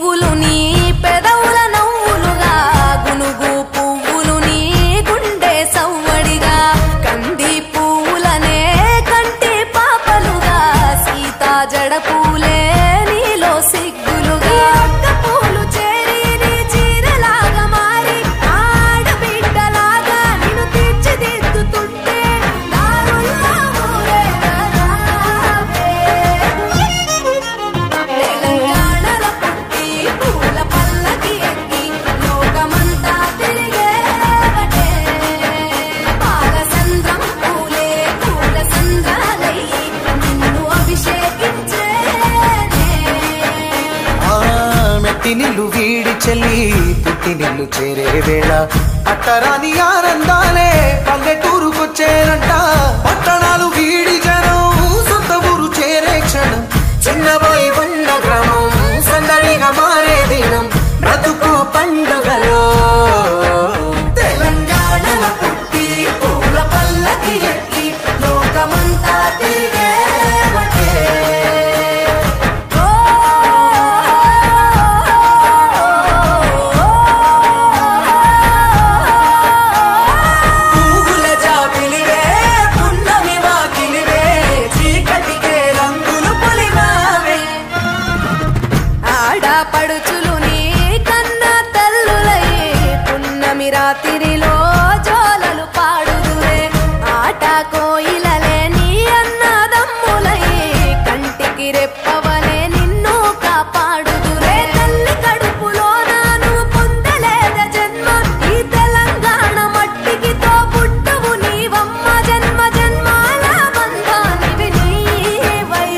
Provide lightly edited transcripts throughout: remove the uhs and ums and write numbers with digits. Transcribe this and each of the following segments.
పువ్వులు నీ పెదవుల నవ్వులుగా గునుగు పువ్వులు నీ గుండె సవ్వడిగా కంది పువ్వులనే కంటి పాపలుగా సీతా జడ పూలే నీలో సిగ్గులుగా ఒక్క పూలు చేరి నీ చీరలాగా మారి ఆడబిడ్డలాగా నిన్ను తీర్చిదిద్దుతుంటే దారుల్లా ఊరేగావే తెలంగాణలో పుట్టి పూల పల్లకి ఎక్కి లోకమంతా తిరిగేవటే పాలసంద్రం పూలే పూల సంద్రాలయ్యి నిన్ను అభిషేకించేనే మెట్టి నిల్లు వీడి చెల్లి పుట్టి నిల్లు చేరే వేళ అట్టరాని ఆనందాలే పల్లెటూరుకొచ్చేనంట పట్టణాలు వీడి జనం సొంత ఊరు చేరే క్షణం చిన్నబోయి ఉన్న గ్రామం సందడిగా మారే దినం బ్రతుకు పండుగలో తెలంగాణలో పుట్టి పూల పల్లకి ఎక్కి లోకమంతా తిరిగేవటే పువ్వుల జాబిలివే పున్నమి వాకిలివే చీకటికే రంగులు పొలిమావే ఆడపడుచులు నీ కన్న తల్లులై పున్నమి రాత్రిలో జోలలు పాడుదురే ఆట కోయిలలే నీ అన్నదమ్ములై కంటికి రెప్పవలే నిన్ను కాపాడుదురే తల్లి కడుపులో నాను పొందలేద జన్మ ఈ తెలంగాణ మట్టికి తో పుట్టవు నీవమ్మ జన్మ జన్మాల బంధానివి నీవై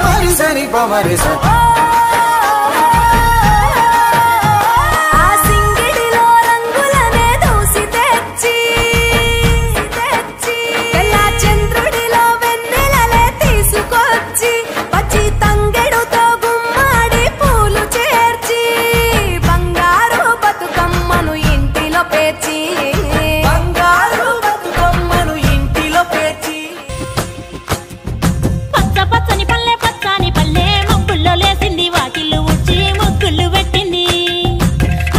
మరిసని పమరిస ఆ సింగిడిలో రంగులనే దూసి తెచ్చి తెల్ల చంద్రుడిలో వెన్నెలలే తీసుకొచ్చి పచ్చి తంగెడుతో గుమ్మాడి పూలు చేర్చి బంగారు బతుకమ్మను ఇంటిలో పేర్చి బంగారు బతుకమ్మను ఇంటిలో పేర్చి పచ్చ పచ్చని పల్లె ముగ్గుల్లో లేసింది వాకిళ్ళు ఉచ్చి ముగ్గులు పెట్టింది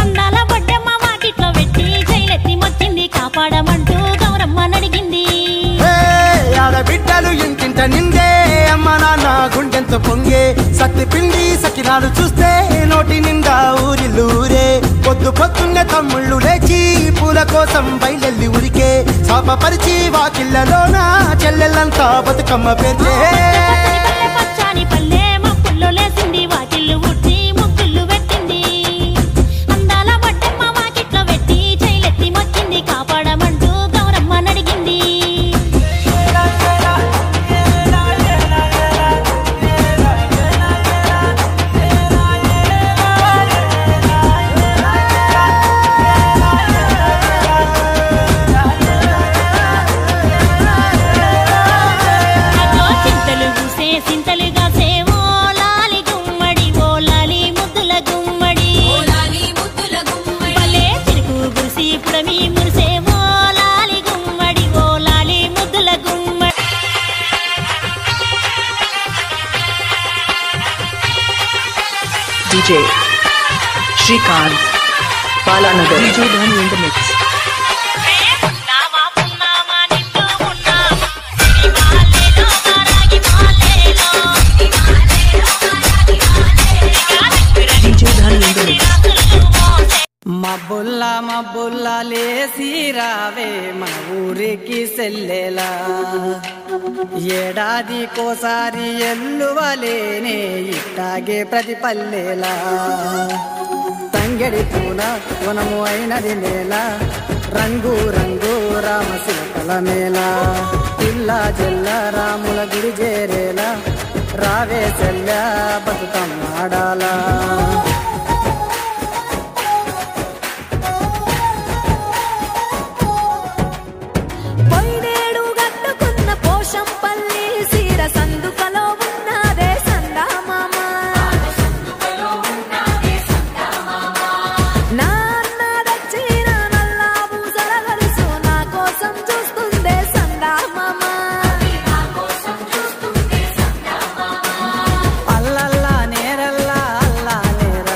అందాల బొడ్డమ్మ వాకిట్లో పెట్టి జైలెత్తి మొచ్చింది కాపాడమంటూ గౌరమ్మ నడిగింది ఆడబిడ్డలు ఇంటింట నిందే అమ్మ నాన్న గుండెంతో పొంగే సత్తి పిండి సకినాలు చూస్తే నోటి నిండా ఊరిల్లూరే పొద్దు పొద్దున్నే తమ్ముళ్ళు లేచి పూల కోసం బయలెల్లి ఉరికే శాపపరిచి వాకిళ్ళలోన చెల్లెళ్ళంతా బతుకమ్మ పేర్చే పచ్చని పల్లె ముగ్గుల్లో లేసింది వాకిళ్ళు ఉచ్చి ముగ్గులు పెట్టింది అందాల బొడ్డమ్మ వాకిట్లో పెట్టి జైలెత్తి మొచ్చింది కాపాడమంటూ గౌరమ్మ నడిగింది చింతలు పూసే సింతలు కాసే ఓ లాలి గుమ్మడి ఓ లాలి ముద్దుల గుమ్మడి భలే చిరుకు గురిసి పుడమి మురిసే ఓ లాలి గుమ్మడి ఓ లాలి ముద్దుల గుమ్మడి DJ Shrikant Balanagar DJ Dhani in the mix. పున్నామా పున్నామా నిండు పున్నామా సిరిమాలేలో మారాగి మాలేలో DJ Dhani in the mix. మబ్బుల్లా లేసి రావే మన ఊరికి సెల్లెలా ఏడాదికోసారి ఎల్లువలేనే ఇట్టాగే ప్రతి పల్లెలా తంగెడి పూల వనము అయినది నేల రంగు రంగు రామశిల్పల మేళ పిల్లా జల్ల రాముల గుడి చేరేలా రావే సెల్ల బతుకమ్మాడాలా పొయ్యేడు గట్టుకున్న పోషంపల్లి సీర సందుకలో ఉన్నదే సందామామ నాన్న దచ్చిన నల్లా పూసల గలుసు నా కోసం చూస్తుందే సందామామ అల్లల్లా నేరల్లా అల్లా నేర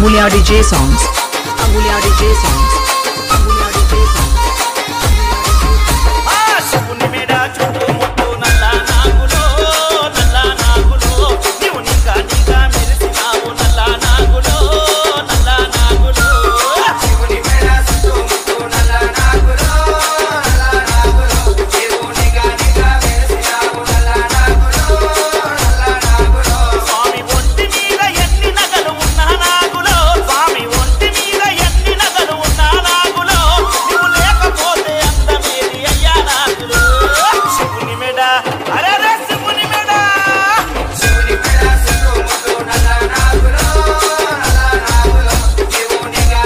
Amulya DJ songs. Amulya DJ songs. Amulya DJ songs. శివుని మేడ చుట్టూ ముట్టు నల్ల నాగులో నీవు నీగా మెరిసినావు నల్ల నాగులో శివుని మేడ చుట్టూ ముట్టు నల్ల నాగులో నీవు నీగా మెరిసినావు నల్ల నాగులో స్వామి ఒంటి మీద ఎన్ని నగలు ఉన్నా నాగులో స్వామి ఒంటి మీద ఎన్ని నగలు ఉన్నా నాగులో నీవు లేకపోతే అందమేది అయ్యా నాగులో శివుని మేడ అరే శివుని మేడ చుట్టూ ముట్టు నల్ల నాగులో నీవు నీగా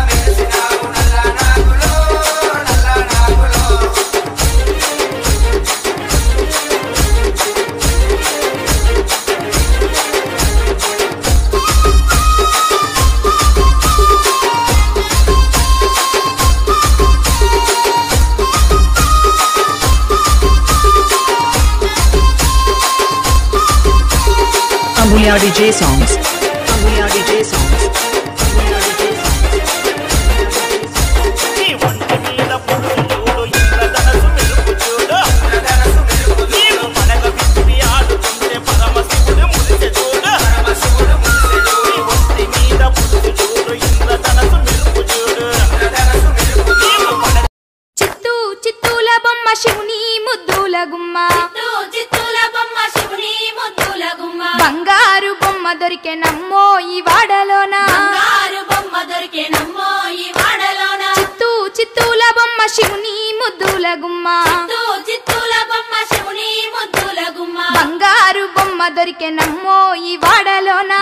మెరిసినావు నల్ల నాగులో Amulya DJ songs. Amulya DJ songs. Amulya DJ songs. నీ ఒంటి మీద పురుగు చూడు ఇంద్రధనసు మెరుపు చూడు నీవు పడగ విప్పి ఆడుతుంటే పరమశివుడు మురిసె చూడు నీ ఒంటి మీద పురుగు చూడు ఇంద్రధనసు మెరుపు చూడు నీవు పడగ చిత్తూ చిత్తూల బొమ్మ శివుని ముద్దుల గుమ్మ బంగారు బొమ్మ దొరికే నమ్మో ఈ వాడలోన చిత్తూ చిత్తూల బొమ్మ శివుని ముద్దుల గుమ్మ బంగారు బొమ్మ దొరికే నమ్మో ఈ వాడలోన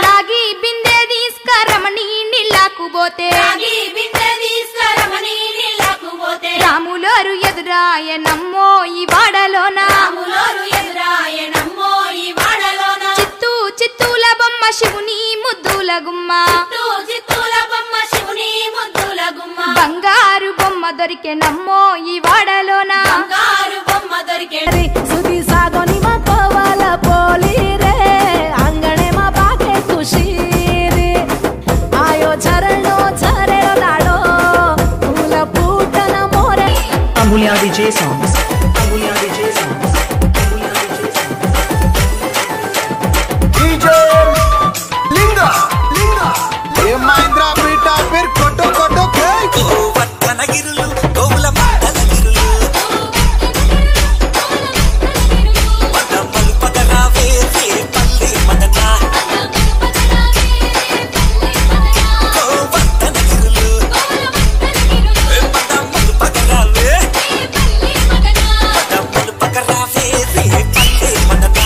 రాగి బిందె తీసుకరమని నీళ్ళకు పోతే రాములోరు ఎదురాయ నమ్మో ఈ వాడలోన చిత్తూ చిత్తూల బొమ్మ శివుని ముద్దుల గుమ్మ బంగారు బొమ్మ దొరికే నమ్మో ఈ వాడలోన సుది సాగోని మా కోవాల పోలి రే అంగणे మా బాగే ఖుషి రే ఆయో చరణో చరేలో లాడో పూల పూటన మోరే Amulya DJ songs. Amulya DJ songs. Amulya DJ songs. DJ लिंगा ये महिंद्रा बीटा फिर कोटो कोटो వట్టనగిరులు గోవుల మాటనగిరులు పదమలు పదరావే పల్లి మదన వట్టనగిరులు పదమలు పదరావే పల్లి మదన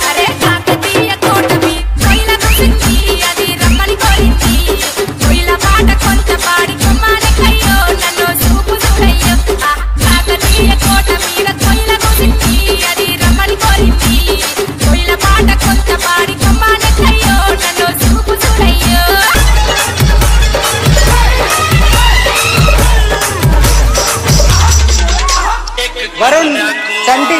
అరే కాకతీయ కోటమి కొయిలకు సిక్కి అది రమ్మని కోరింది కొయిల పాట కొంత పాడి కొమ్మాలి కయ్యో నన్ను చూపు చూడయ్యో కాకతీయ కోట మీద కొయిలకు సిక్కి అది రమ్మని కోరింది కొయిల పాట కొంత పాడి కొమ్మాలి కయ్యో నన్ను చూపు చూడయ్యో वरुण चंटी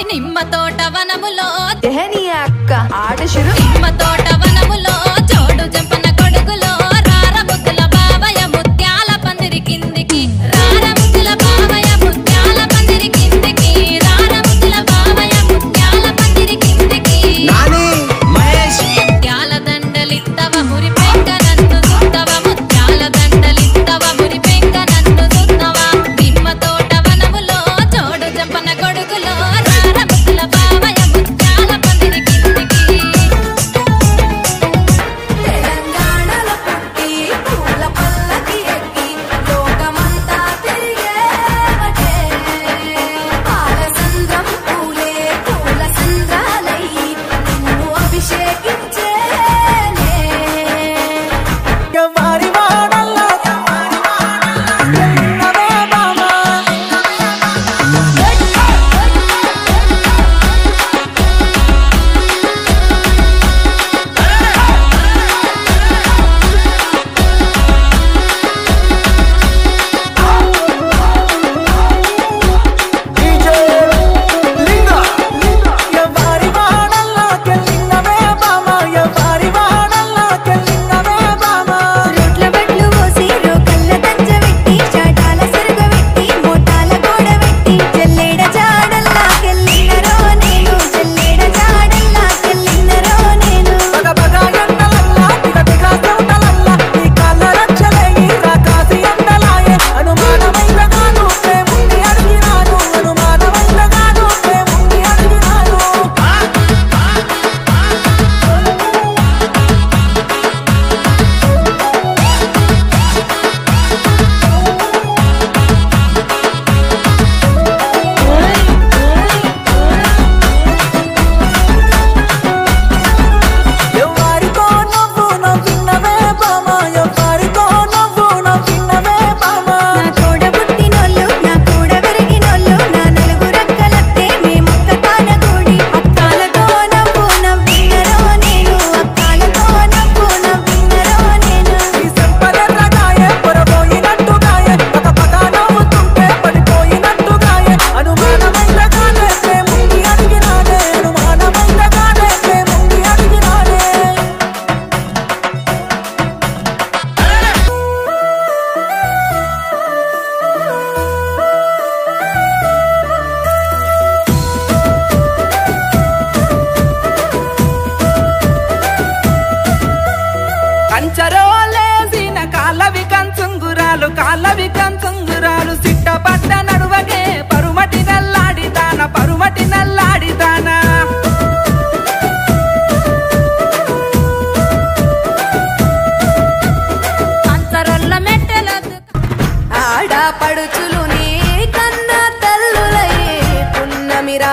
నిమ్మ తోట వనములో అక్క ఆట శురు నిమ్మ తోట వనములో చోడు జంపన కొడుకులో రార ముద్దుల బావయ్య ముత్యాల పందిరి కిందికి రార ముద్దుల బావయ్య ముత్యాల పందిరి కిందికి రార ముద్దుల బావయ్య ముత్యాల పందిరి కిందికి నాని మహేష్ ముత్యాల దండలిత్తవ మురి పెంక నన్ను సుత్తవ ముత్యాల దండలిత్తవ మురి పెంక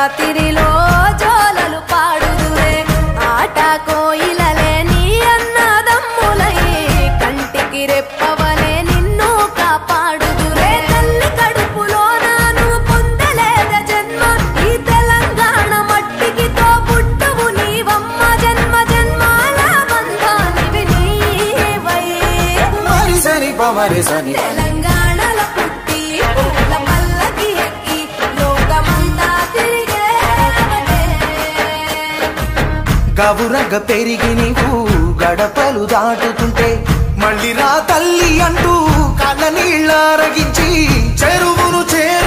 రాత్రిలో జోలలు పాడుదురే ఆట కోయిలలే నీ అన్నదమ్ములై కంటికి రెప్పవలే నిన్ను కాపాడుదురే తల్లి కడుపులో నాను పొందలేద జన్మ ఈ తెలంగాణ మట్టికి తో పుట్టువు నీవమ్మ జన్మ జన్మాల బంధానివి నీవై మరి సరి పమరి సని తెలంగాణలో పుట్టి పూల పల్లకి ఎక్కి లోకమంతా తిరిగేవనే గవురగ పెరిగి నీవు గడపలు దాటుతుంటే మళ్ళీ రా తల్లి అంటూ కళ్ళ నీళ్ళ రగించి చెరువును చేరు